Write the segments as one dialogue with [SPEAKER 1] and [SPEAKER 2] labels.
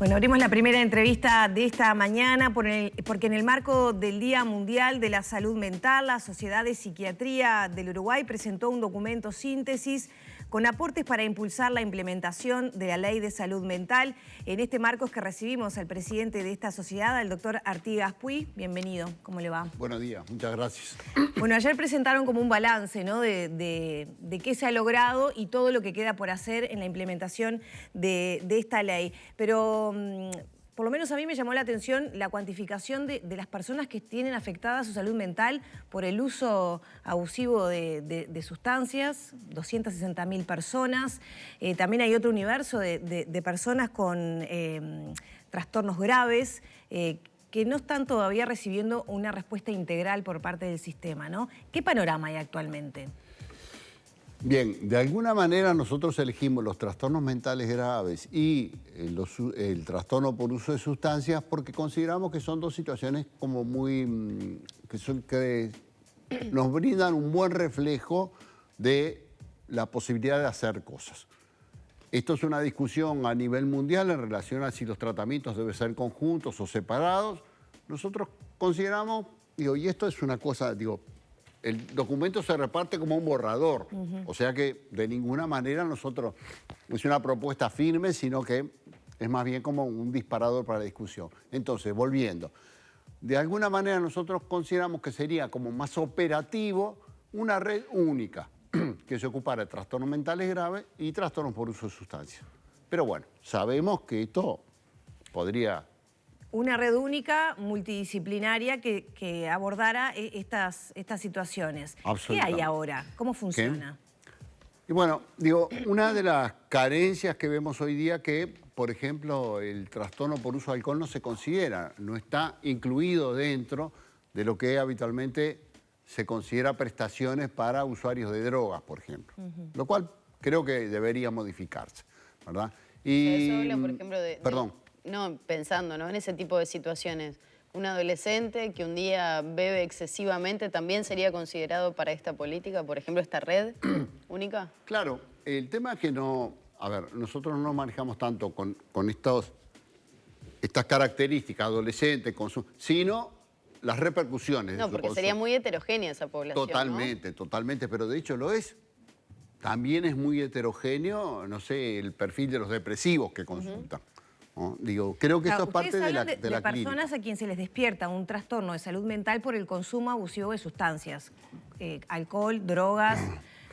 [SPEAKER 1] Bueno, abrimos la primera entrevista de esta mañana porque en el marco del Día Mundial de la Salud Mental, la Sociedad de Psiquiatría del Uruguay presentó un documento síntesis con aportes para impulsar la implementación de la Ley de Salud Mental. En este marco es que recibimos al presidente de esta sociedad, al doctor Artigas Puy. Bienvenido, ¿cómo le va?
[SPEAKER 2] Buenos días, muchas gracias.
[SPEAKER 1] Bueno, ayer presentaron como un balance, ¿no?, de qué se ha logrado y todo lo que queda por hacer en la implementación de esta ley. Pero por lo menos a mí me llamó la atención la cuantificación de las personas que tienen afectada su salud mental por el uso abusivo de sustancias, 260.000 personas. También hay otro universo de personas con trastornos graves, que no están todavía recibiendo una respuesta integral por parte del sistema, ¿no? ¿Qué panorama hay actualmente?
[SPEAKER 2] Bien, de alguna manera nosotros elegimos los trastornos mentales graves y el trastorno por uso de sustancias porque consideramos que son dos situaciones como muy... que nos brindan un buen reflejo de la posibilidad de hacer cosas. Esto es una discusión a nivel mundial en relación a si los tratamientos deben ser conjuntos o separados. Nosotros consideramos, y esto es una cosa, el documento se reparte como un borrador, o sea que de ninguna manera nosotros no es una propuesta firme, sino que es más bien como un disparador para la discusión. Entonces, volviendo, de alguna manera nosotros consideramos que sería como más operativo una red única que se ocupara de trastornos mentales graves y trastornos por uso de sustancias. Pero bueno, sabemos que esto podría...
[SPEAKER 1] Una red única, multidisciplinaria, que abordara estas situaciones. ¿Qué hay ahora? ¿Cómo funciona?
[SPEAKER 2] Y bueno, una de las carencias que vemos hoy día que, por ejemplo, el trastorno por uso de alcohol no se considera, no está incluido dentro de lo que habitualmente se considera prestaciones para usuarios de drogas, por ejemplo. Lo cual creo que debería modificarse, ¿verdad?
[SPEAKER 3] Y eso habla, por ejemplo,
[SPEAKER 2] Perdón.
[SPEAKER 3] Pensando, ¿no?, en ese tipo de situaciones. Un adolescente que un día bebe excesivamente también sería considerado para esta política, por ejemplo, esta red única.
[SPEAKER 2] Claro, el tema es que no... A ver, nosotros no nos manejamos tanto con estas características, adolescente, consumo, sino las repercusiones.
[SPEAKER 3] No, porque sería muy heterogénea esa población,
[SPEAKER 2] totalmente, ¿no? Totalmente, pero de hecho lo es. También es muy heterogéneo, no sé, el perfil de los depresivos que consultan. ¿No? Creo que eso es parte de la clínica.
[SPEAKER 1] Personas a quienes se les despierta un trastorno de salud mental por el consumo abusivo de sustancias, alcohol, drogas,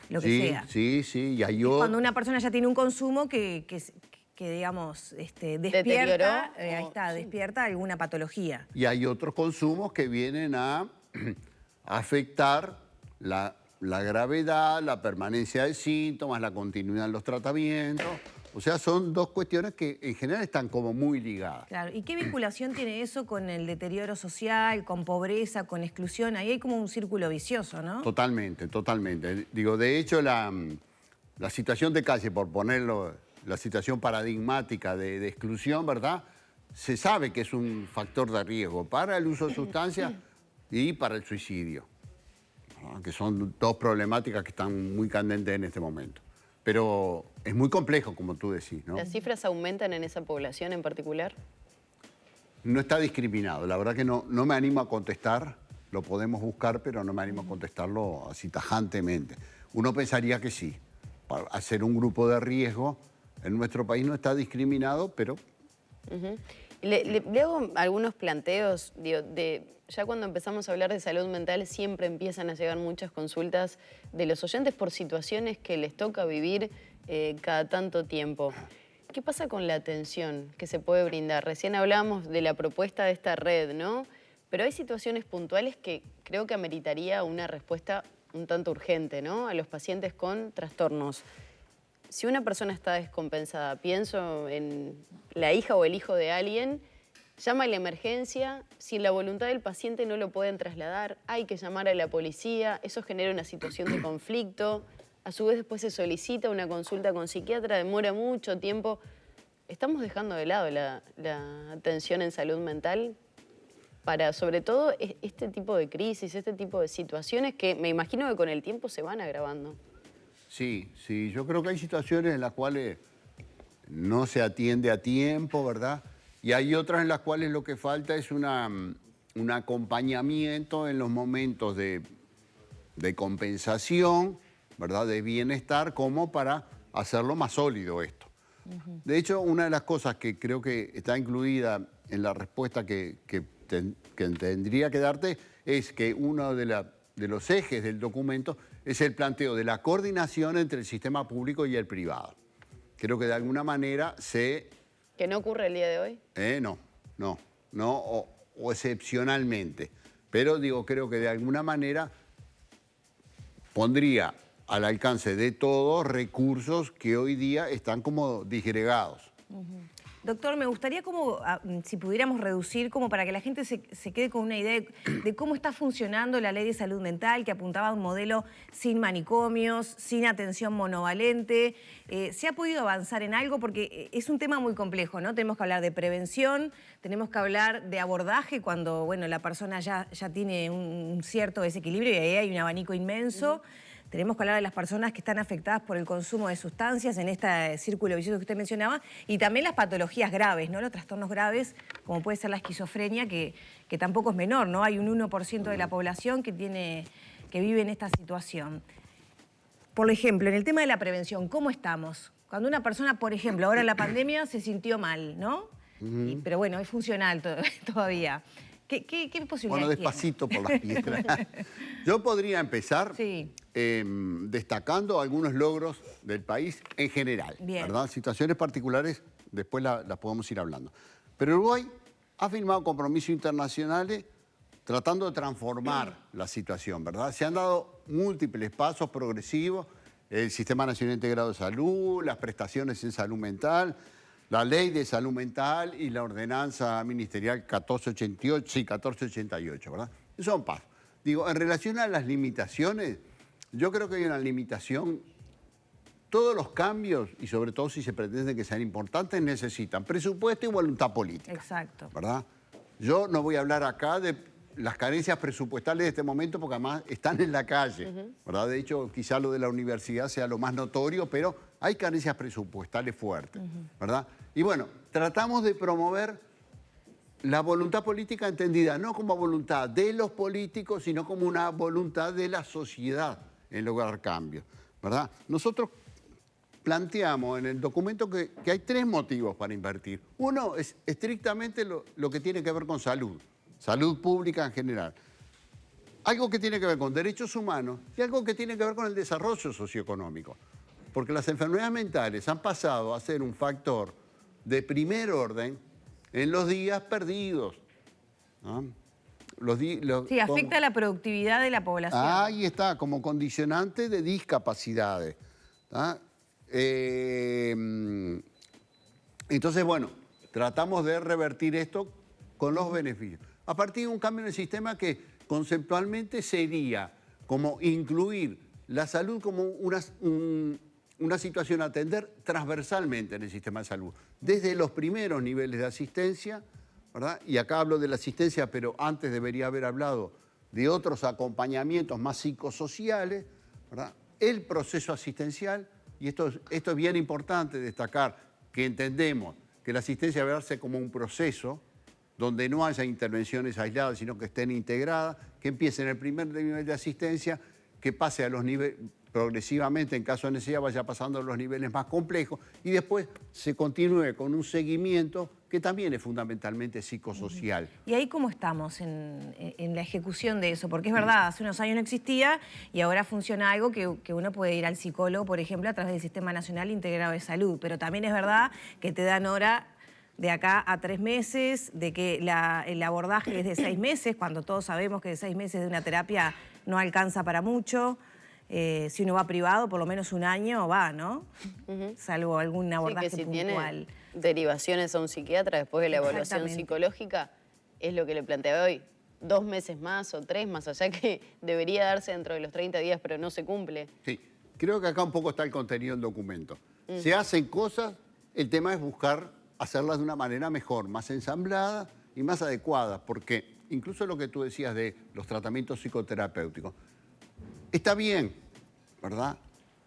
[SPEAKER 1] lo que sea.
[SPEAKER 2] Sí, y hay otro...
[SPEAKER 1] Cuando una persona ya tiene un consumo que digamos, despierta, despierta alguna patología.
[SPEAKER 2] Y hay otros consumos que vienen a afectar la gravedad, la permanencia de síntomas, la continuidad en los tratamientos. O sea, son dos cuestiones que en general están como muy ligadas.
[SPEAKER 1] Claro, ¿y qué vinculación tiene eso con el deterioro social, con pobreza, con exclusión? Ahí hay como un círculo vicioso, ¿no?
[SPEAKER 2] Totalmente. De hecho, la situación de calle, por ponerlo, la situación paradigmática de exclusión, ¿verdad? Se sabe que es un factor de riesgo para el uso de sustancias y para el suicidio, ¿no? Que son dos problemáticas que están muy candentes en este momento. Pero es muy complejo, como tú decís, ¿no?
[SPEAKER 3] ¿Las cifras aumentan en esa población en particular?
[SPEAKER 2] No está discriminado. La verdad que no me animo a contestar. Lo podemos buscar, pero no me animo a contestarlo así tajantemente. Uno pensaría que sí. Para hacer un grupo de riesgo, en nuestro país no está discriminado, pero...
[SPEAKER 3] Le hago algunos planteos, ya cuando empezamos a hablar de salud mental siempre empiezan a llegar muchas consultas de los oyentes por situaciones que les toca vivir cada tanto tiempo. ¿Qué pasa con la atención que se puede brindar? Recién hablábamos de la propuesta de esta red, ¿no? Pero hay situaciones puntuales que creo que ameritaría una respuesta un tanto urgente, ¿no?, a los pacientes con trastornos. Si una persona está descompensada, pienso en la hija o el hijo de alguien, llama a la emergencia, si la voluntad del paciente no lo pueden trasladar, hay que llamar a la policía, eso genera una situación de conflicto, a su vez después se solicita una consulta con psiquiatra, demora mucho tiempo. ¿Estamos dejando de lado la atención en salud mental para, sobre todo, este tipo de crisis, este tipo de situaciones que me imagino que con el tiempo se van agravando?
[SPEAKER 2] Sí, yo creo que hay situaciones en las cuales no se atiende a tiempo, ¿verdad? Y hay otras en las cuales lo que falta es un acompañamiento en los momentos de compensación, ¿verdad?, de bienestar, como para hacerlo más sólido esto. De hecho, una de las cosas que creo que está incluida en la respuesta que tendría que darte es que uno de los ejes del documento es el planteo de la coordinación entre el sistema público y el privado. Creo que de alguna manera
[SPEAKER 3] ¿Que no ocurre el día de hoy?
[SPEAKER 2] No, o excepcionalmente. Pero digo, creo que de alguna manera pondría al alcance de todos recursos que hoy día están como disgregados.
[SPEAKER 1] Doctor, me gustaría si pudiéramos reducir, como para que la gente se quede con una idea de cómo está funcionando la ley de salud mental, que apuntaba a un modelo sin manicomios, sin atención monovalente. ¿Se ha podido avanzar en algo? Porque es un tema muy complejo, ¿no? Tenemos que hablar de prevención, tenemos que hablar de abordaje cuando, bueno, la persona ya tiene un cierto desequilibrio y ahí hay un abanico inmenso. Tenemos que hablar de las personas que están afectadas por el consumo de sustancias en este círculo vicioso que usted mencionaba, y también las patologías graves, ¿no? Los trastornos graves, como puede ser la esquizofrenia, que tampoco es menor, ¿no? Hay un 1% de la población que vive en esta situación. Por ejemplo, en el tema de la prevención, ¿cómo estamos? Cuando una persona, por ejemplo, ahora en la pandemia se sintió mal, ¿no? Pero bueno, es funcional todavía. ¿Qué posibilidades
[SPEAKER 2] Bueno, despacito por las piedras. Yo podría empezar destacando algunos logros del país en general, ¿verdad? Situaciones particulares, después las podemos ir hablando. Pero Uruguay ha firmado compromisos internacionales tratando de transformar la situación, ¿verdad? Se han dado múltiples pasos progresivos, el Sistema Nacional Integrado de Salud, las prestaciones en salud mental, la Ley de Salud Mental y la Ordenanza Ministerial 1488, ¿verdad? Eso son pasos. Digo, en relación a las limitaciones, yo creo que hay una limitación. Todos los cambios, y sobre todo si se pretende que sean importantes, necesitan presupuesto y voluntad política.
[SPEAKER 1] Exacto.
[SPEAKER 2] ¿Verdad? Yo no voy a hablar acá de las carencias presupuestales de este momento, porque además están en la calle, ¿verdad? De hecho, quizá lo de la universidad sea lo más notorio, pero hay carencias presupuestales fuertes, ¿verdad? Y bueno, tratamos de promover la voluntad política entendida no como voluntad de los políticos, sino como una voluntad de la sociedad en lograr cambios, ¿verdad? Nosotros planteamos en el documento que hay 3 motivos para invertir. Uno es estrictamente lo que tiene que ver con salud pública en general. Algo que tiene que ver con derechos humanos y algo que tiene que ver con el desarrollo socioeconómico. Porque las enfermedades mentales han pasado a ser un factor de primer orden en los días perdidos, ¿no?
[SPEAKER 1] Sí, afecta a la productividad de la población.
[SPEAKER 2] Ahí está, como condicionante de discapacidades, ¿tá? Entonces, bueno, tratamos de revertir esto con los beneficios. A partir de un cambio en el sistema que conceptualmente sería como incluir la salud como una situación a atender transversalmente en el sistema de salud, desde los primeros niveles de asistencia, ¿verdad? Y acá hablo de la asistencia, pero antes debería haber hablado de otros acompañamientos más psicosociales, ¿verdad? El proceso asistencial, y esto es bien importante destacar, que entendemos que la asistencia debe darse como un proceso donde no haya intervenciones aisladas, sino que estén integradas, que empiece en el primer nivel de asistencia, que pase a los niveles, progresivamente, en caso de necesidad, vaya pasando a los niveles más complejos y después se continúe con un seguimiento que también es fundamentalmente psicosocial.
[SPEAKER 1] ¿Y ahí cómo estamos en la ejecución de eso? Porque es verdad, hace unos años no existía y ahora funciona algo que uno puede ir al psicólogo, por ejemplo, a través del Sistema Nacional Integrado de Salud, pero también es verdad que te dan hora de acá a 3 meses, de que el abordaje es de 6 meses, cuando todos sabemos que de 6 meses de una terapia no alcanza para mucho. Si uno va privado, por lo menos 1 año va, ¿no? Salvo algún abordaje
[SPEAKER 3] puntual.
[SPEAKER 1] puntual.
[SPEAKER 3] Tiene derivaciones a un psiquiatra después de la evaluación psicológica, es lo que le planteaba hoy. 2 meses más o 3 más allá, que debería darse dentro de los 30 días, pero no se cumple.
[SPEAKER 2] Sí, creo que acá un poco está el contenido del documento. Se hacen cosas, el tema es buscar hacerlas de una manera mejor, más ensamblada y más adecuada, porque incluso lo que tú decías de los tratamientos psicoterapéuticos, está bien, ¿verdad?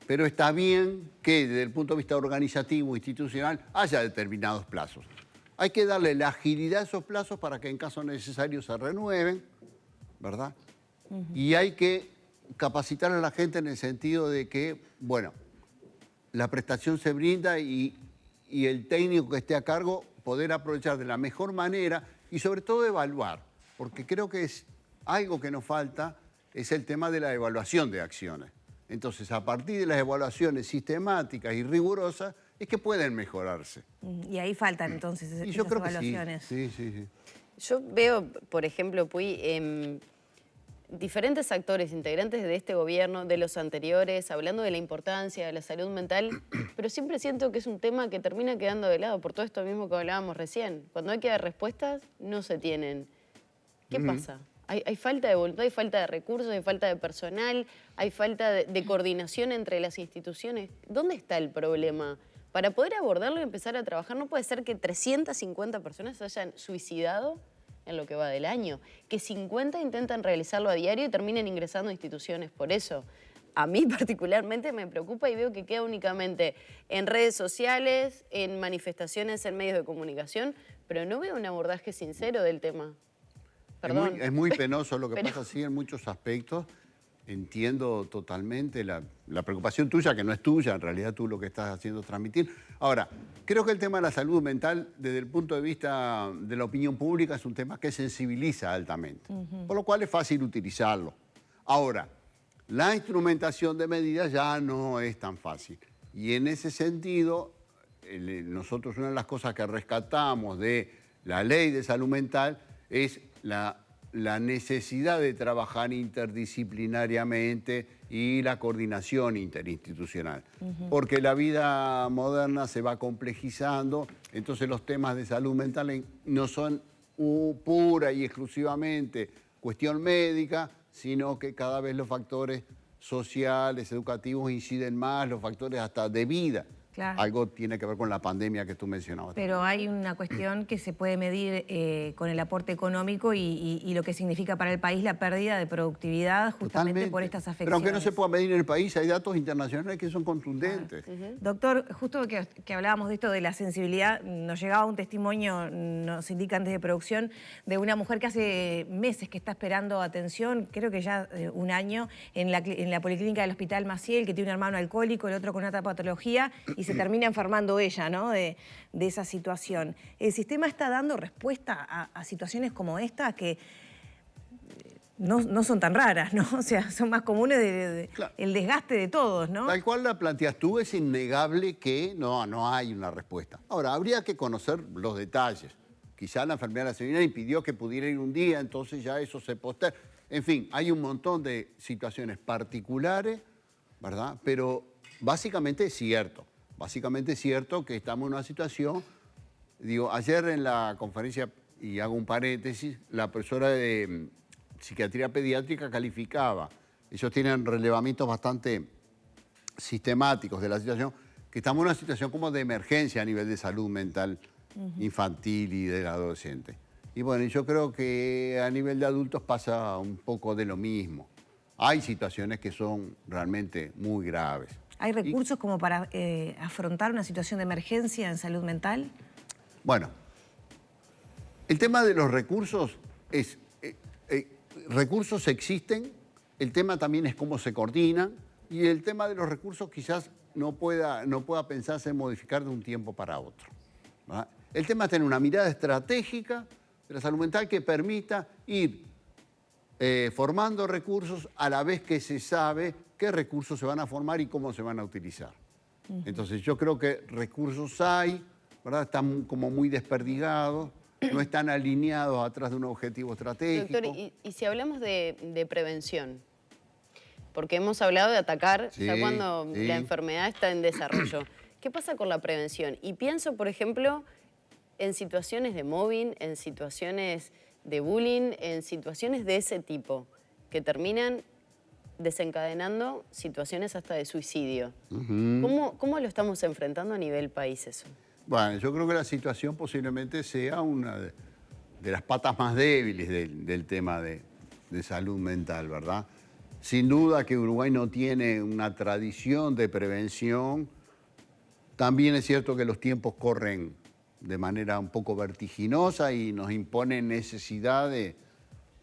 [SPEAKER 2] Pero está bien que desde el punto de vista organizativo, institucional, haya determinados plazos. hay que darle la agilidad a esos plazos para que en caso necesario se renueven, ¿verdad? Y hay que capacitar a la gente en el sentido de que, bueno, la prestación se brinda y el técnico que esté a cargo poder aprovechar de la mejor manera y sobre todo evaluar, porque creo que es algo que nos falta, es el tema de la evaluación de acciones. Entonces, a partir de las evaluaciones sistemáticas y rigurosas, es que pueden mejorarse.
[SPEAKER 1] Y ahí faltan entonces
[SPEAKER 2] Y
[SPEAKER 1] esas
[SPEAKER 2] yo creo que
[SPEAKER 1] evaluaciones.
[SPEAKER 2] sí.
[SPEAKER 3] Yo veo, por ejemplo, Puy, diferentes actores integrantes de este gobierno, de los anteriores, hablando de la importancia de la salud mental, pero siempre siento que es un tema que termina quedando de lado por todo esto mismo que hablábamos recién. Cuando hay que dar respuestas, no se tienen. ¿Qué pasa? Hay falta de voluntad, hay falta de recursos, hay falta de personal, hay falta de coordinación entre las instituciones. ¿Dónde está el problema? Para poder abordarlo y empezar a trabajar, no puede ser que 350 personas se hayan suicidado en lo que va del año, que 50 intentan realizarlo a diario y terminen ingresando a instituciones por eso. A mí particularmente me preocupa y veo que queda únicamente en redes sociales, en manifestaciones en medios de comunicación, pero no veo un abordaje sincero del tema. Perdón.
[SPEAKER 2] Es muy penoso lo que pasa, sí, en muchos aspectos. Entiendo totalmente la preocupación tuya, que no es tuya, en realidad tú lo que estás haciendo es transmitir. Ahora, creo que el tema de la salud mental, desde el punto de vista de la opinión pública, es un tema que sensibiliza altamente, por lo cual es fácil utilizarlo. Ahora, la instrumentación de medidas ya no es tan fácil. Y en ese sentido, nosotros una de las cosas que rescatamos de la ley de salud mental es la necesidad de trabajar interdisciplinariamente y la coordinación interinstitucional. Porque la vida moderna se va complejizando, entonces los temas de salud mental no son pura y exclusivamente cuestión médica, sino que cada vez los factores sociales, educativos inciden más, los factores hasta de vida.
[SPEAKER 1] Claro.
[SPEAKER 2] Algo tiene que ver con la pandemia que tú mencionabas.
[SPEAKER 1] Pero hay una cuestión que se puede medir con el aporte económico y lo que significa para el país la pérdida de productividad justamente
[SPEAKER 2] Totalmente.
[SPEAKER 1] por estas afecciones.
[SPEAKER 2] Pero aunque no se pueda medir en el país, hay datos internacionales que son contundentes.
[SPEAKER 1] Doctor, justo que hablábamos de esto de la sensibilidad, nos llegaba un testimonio, nos indican desde producción, de una mujer que hace meses que está esperando atención, creo que ya un año, en la policlínica del Hospital Maciel, que tiene un hermano alcohólico, el otro con otra patología, y se termina enfermando ella, ¿no? de esa situación. ¿El sistema está dando respuesta a situaciones como esta que no son tan raras, ¿no? O sea, son más comunes
[SPEAKER 2] Claro.
[SPEAKER 1] el desgaste de todos, ¿no?
[SPEAKER 2] Tal cual la planteas tú, es innegable que no hay una respuesta. Ahora, habría que conocer los detalles. Quizá la enfermedad de la señora impidió que pudiera ir un día, entonces ya eso se posterga. En fin, hay un montón de situaciones particulares, ¿verdad? Pero básicamente es cierto. Básicamente es cierto que estamos en una situación, digo, ayer en la conferencia, y hago un paréntesis, la profesora de psiquiatría pediátrica calificaba, ellos tienen relevamientos bastante sistemáticos de la situación, que estamos en una situación como de emergencia a nivel de salud mental infantil y del adolescente. Y bueno, yo creo que a nivel de adultos pasa un poco de lo mismo. Hay situaciones que son realmente muy graves.
[SPEAKER 1] ¿Hay recursos como para afrontar una situación de emergencia en salud mental?
[SPEAKER 2] Bueno, el tema de los recursos es... recursos existen, el tema también es cómo se coordinan y el tema de los recursos quizás no pueda pensarse en modificar de un tiempo para otro, ¿verdad? El tema es tener una mirada estratégica de la salud mental que permita ir formando recursos a la vez que se sabe qué recursos se van a formar y cómo se van a utilizar. Entonces yo creo que recursos hay, ¿verdad? Están como muy desperdigados, no están alineados atrás de un objetivo estratégico.
[SPEAKER 3] Doctor, y si hablamos de prevención, porque hemos hablado de atacar ya cuando la enfermedad está en desarrollo, ¿qué pasa con la prevención? Y pienso, por ejemplo, en situaciones de mobbing, en situaciones de bullying, en situaciones de ese tipo, que terminan desencadenando situaciones hasta de suicidio. ¿Cómo lo estamos enfrentando a nivel país eso?
[SPEAKER 2] Bueno, yo creo que la situación posiblemente sea una de las patas más débiles del tema de salud mental, ¿verdad? Sin duda que Uruguay no tiene una tradición de prevención. También es cierto que los tiempos corren de manera un poco vertiginosa y nos impone necesidades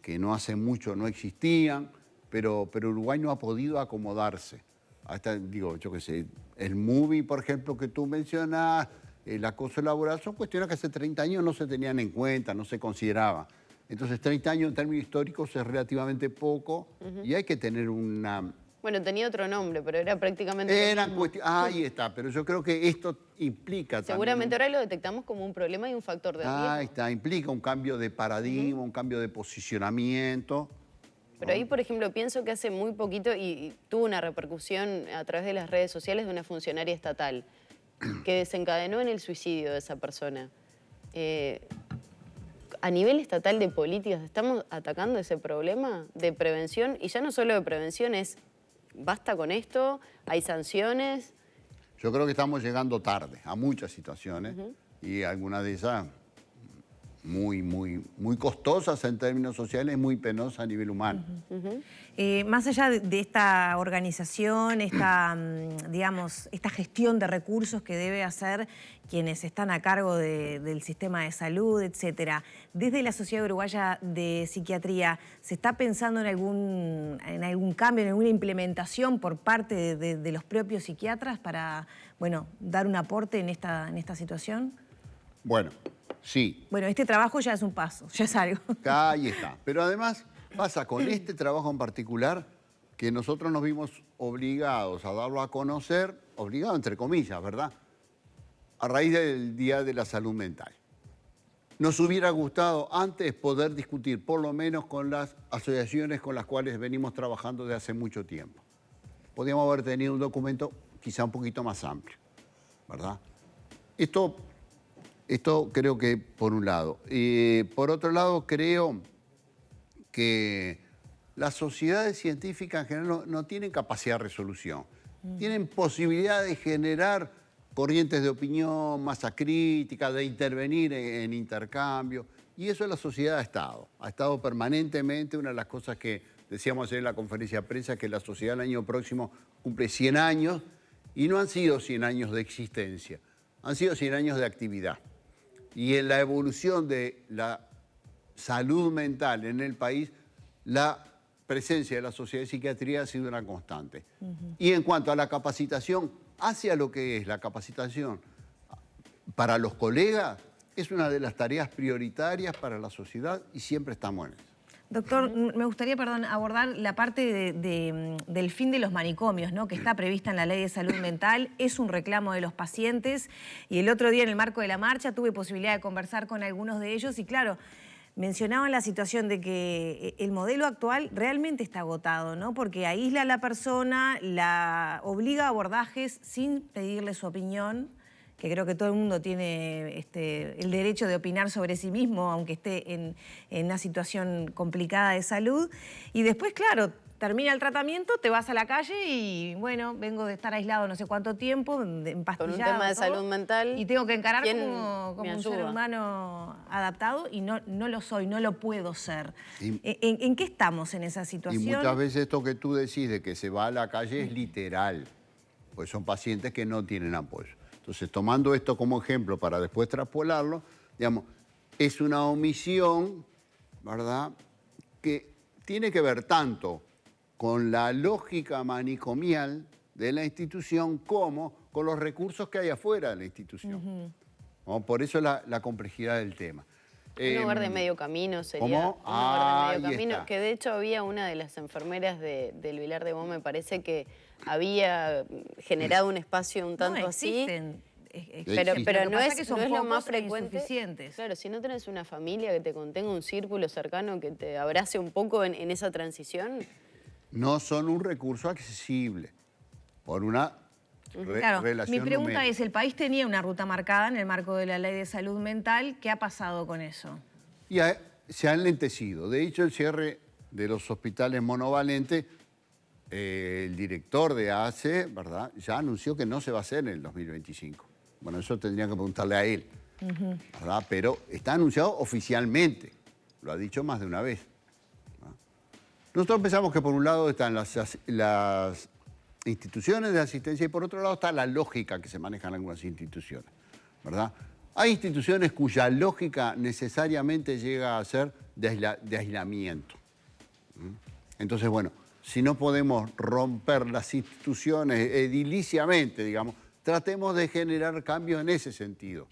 [SPEAKER 2] que no hace mucho no existían, pero Uruguay no ha podido acomodarse. Hasta, digo, yo qué sé, el MUBI, por ejemplo, que tú mencionas, el acoso laboral, son cuestiones que hace 30 años no se tenían en cuenta, no se consideraban. Entonces, 30 años en términos históricos es relativamente poco y hay que tener una...
[SPEAKER 3] Bueno, tenía otro nombre, pero era prácticamente lo mismo.
[SPEAKER 2] Ahí está, pero yo creo que esto implica
[SPEAKER 3] Seguramente
[SPEAKER 2] también...
[SPEAKER 3] ahora lo detectamos como un problema y un factor de riesgo.
[SPEAKER 2] Ahí está, implica un cambio de paradigma, un cambio de posicionamiento.
[SPEAKER 3] Pero ahí, por ejemplo, pienso que hace muy poquito, y tuvo una repercusión a través de las redes sociales de una funcionaria estatal, que desencadenó en el suicidio de esa persona. A nivel estatal de políticas, ¿estamos atacando ese problema de prevención? Y ya no solo de prevención, es basta con esto, hay sanciones.
[SPEAKER 2] Yo creo que estamos llegando tarde a muchas situaciones y algunas de esas muy costosas en términos sociales, muy penosas a nivel humano.
[SPEAKER 1] Más allá de esta organización, digamos, esta gestión de recursos que debe hacer quienes están a cargo del sistema de salud, etcétera, desde la Sociedad Uruguaya de Psiquiatría, ¿se está pensando en algún cambio, en alguna implementación por parte de los propios psiquiatras para, bueno, dar un aporte en esta situación?
[SPEAKER 2] Bueno, sí.
[SPEAKER 1] Bueno, este trabajo ya es un paso, ya es algo.
[SPEAKER 2] Ahí está. Pero además pasa con este trabajo en particular que nosotros nos vimos obligados a darlo a conocer, obligado entre comillas, ¿verdad?, a raíz del Día de la Salud Mental. Nos hubiera gustado antes poder discutir, por lo menos con las asociaciones con las cuales venimos trabajando desde hace mucho tiempo. Podríamos haber tenido un documento quizá un poquito más amplio, ¿verdad? Esto creo que por un lado. Por otro lado, creo que las sociedades científicas en general no tienen capacidad de resolución. Tienen posibilidad de generar corrientes de opinión, masa crítica, de intervenir en intercambio. Y eso la sociedad ha estado. Ha estado permanentemente. Una de las cosas que decíamos ayer en la conferencia de prensa, que la sociedad el año próximo cumple 100 años, y no han sido 100 años de existencia, han sido 100 años de actividad. Y en la evolución de la salud mental en el país, la presencia de la Sociedad de Psiquiatría ha sido una constante. Y en cuanto a la capacitación, hacia lo que es la capacitación para los colegas, es una de las tareas prioritarias para la sociedad y siempre estamos en eso.
[SPEAKER 1] Doctor, me gustaría, abordar la parte del fin de los manicomios, ¿no?, que está prevista en la Ley de Salud Mental. Es un reclamo de los pacientes y el otro día en el marco de la marcha tuve posibilidad de conversar con algunos de ellos y claro, mencionaban la situación de que el modelo actual realmente está agotado, ¿no?, porque aísla a la persona, la obliga a abordajes sin pedirle su opinión, que creo que todo el mundo tiene el derecho de opinar sobre sí mismo, aunque esté en una situación complicada de salud. Y después, claro, termina el tratamiento, te vas a la calle y, bueno, vengo de estar aislado no sé cuánto tiempo, empastillado.
[SPEAKER 3] Con un tema de salud mental.
[SPEAKER 1] Y tengo que encarar como un ser humano adaptado y no lo soy, no lo puedo ser. ¿En qué estamos en esa situación?
[SPEAKER 2] Y muchas veces esto que tú decís de que se va a la calle es literal, pues son pacientes que no tienen apoyo. Entonces, tomando esto como ejemplo para después traspolarlo, digamos, es una omisión, ¿verdad?, que tiene que ver tanto con la lógica manicomial de la institución como con los recursos que hay afuera de la institución. ¿No? Por eso la complejidad del tema.
[SPEAKER 3] Un lugar de medio camino sería.
[SPEAKER 2] ¿Cómo?
[SPEAKER 3] Un lugar de medio
[SPEAKER 2] Ahí
[SPEAKER 3] camino.
[SPEAKER 2] está.
[SPEAKER 3] Que de hecho había una de las enfermeras del Vilar de Bo, me parece que había generado un espacio un tanto así. Pero no es lo más frecuente. Claro, si no tenés una familia que te contenga, un círculo cercano que te abrace un poco en esa transición.
[SPEAKER 2] No son un recurso accesible por una relación
[SPEAKER 1] mi pregunta
[SPEAKER 2] numérica.
[SPEAKER 1] es, el país tenía una ruta marcada en el marco de la Ley de Salud Mental. ¿Qué ha pasado con eso?
[SPEAKER 2] Y se ha enlentecido. De hecho, el cierre de los hospitales monovalentes, el director de ACE, ¿verdad?, ya anunció que no se va a hacer en el 2025. Bueno, eso tendría que preguntarle a él, ¿verdad? Pero está anunciado oficialmente, lo ha dicho más de una vez. Nosotros pensamos que por un lado están las instituciones de asistencia y por otro lado está la lógica que se maneja en algunas instituciones, ¿verdad? Hay instituciones cuya lógica necesariamente llega a ser de aislamiento. Entonces, bueno, si no podemos romper las instituciones ediliciamente, digamos, tratemos de generar cambios en ese sentido,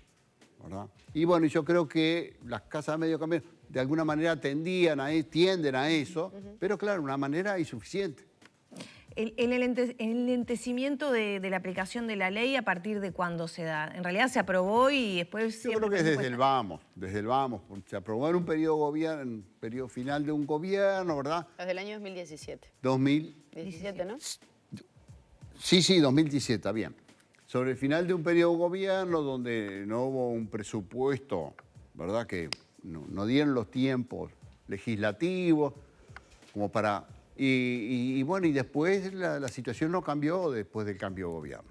[SPEAKER 2] ¿verdad? Y bueno, yo creo que las casas de medio cambiaron, de alguna manera tienden a eso, pero claro, una manera insuficiente.
[SPEAKER 1] El enlentecimiento de la aplicación de la ley, ¿a partir de cuándo se da? En realidad se aprobó y después...
[SPEAKER 2] Yo creo que es desde el vamos, porque se aprobó en un periodo final de un gobierno, ¿verdad?
[SPEAKER 3] Desde el año 2017.
[SPEAKER 2] 2017,
[SPEAKER 3] ¿no?
[SPEAKER 2] Sí, 2017, está bien. Sobre el final de un periodo de gobierno donde no hubo un presupuesto, ¿verdad? Que no dieron los tiempos legislativos como para... Y bueno, y después la situación no cambió después del cambio de gobierno.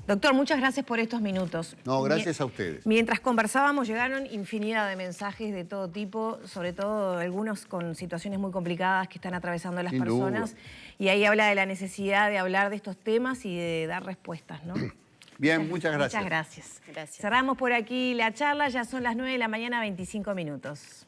[SPEAKER 1] Doctor, muchas gracias por estos minutos.
[SPEAKER 2] No, gracias a ustedes.
[SPEAKER 1] Mientras conversábamos llegaron infinidad de mensajes de todo tipo, sobre todo algunos con situaciones muy complicadas que están atravesando las personas. Y ahí habla de la necesidad de hablar de estos temas y de dar respuestas, ¿no?
[SPEAKER 2] Bien, muchas gracias.
[SPEAKER 1] Muchas gracias. Cerramos por aquí la charla, ya son las 9 de la mañana, 25 minutos.